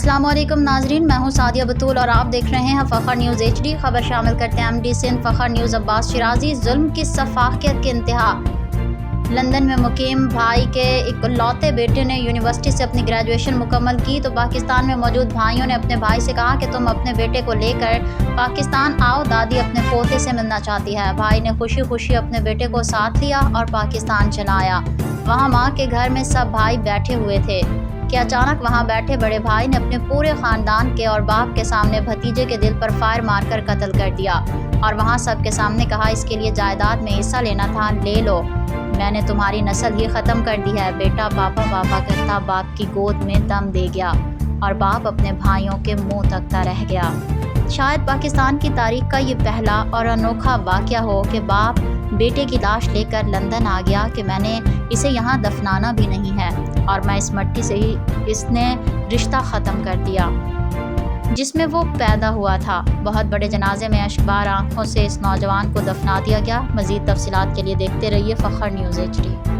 अस्सलाम वालेकुम नाजरीन, मैं हूं सादिया बतूल और आप देख रहे हैं फ़खर न्यूज़ HD। खबर शामिल करते हैं MD सिंध फ़खर न्यूज़ अब्बास शिराजी। जुल्म की सफाकियत की इंतहा। लंदन में मुकीम भाई के इकलौते बेटे ने यूनिवर्सिटी से अपनी ग्रेजुएशन मुकम्मल की तो पाकिस्तान में मौजूद भाइयों ने अपने भाई से कहा कि तुम अपने बेटे को लेकर पाकिस्तान आओ, दादी अपने पोते से मिलना चाहती है। भाई ने खुशी खुशी अपने बेटे को साथ लिया और पाकिस्तान चला आया। वहाँ माँ के घर में सब भाई बैठे हुए थे कि अचानक वहाँ बैठे बड़े भाई ने अपने पूरे ख़ानदान के और बाप के सामने भतीजे के दिल पर फायर मारकर कत्ल कर दिया और वहाँ सब के सामने कहा, इसके लिए जायदाद में हिस्सा लेना था, ले लो, मैंने तुम्हारी नस्ल ही ख़त्म कर दी है। बेटा पापा पापा कहता बाप की गोद में दम दे गया और बाप अपने भाइयों के मुंह तकता रह गया। शायद पाकिस्तान की तारीख का ये पहला और अनोखा वाक़या हो कि बाप बेटे की लाश लेकर लंदन आ गया कि मैंने इसे यहाँ दफनाना भी नहीं है और मैं इस मिट्टी से ही इसने रिश्ता ख़त्म कर दिया जिसमें वो पैदा हुआ था। बहुत बड़े जनाजे में अश्कबार आंखों से इस नौजवान को दफना दिया गया। मज़ीद तफसीलात के लिए देखते रहिए फ़खर न्यूज़ HD।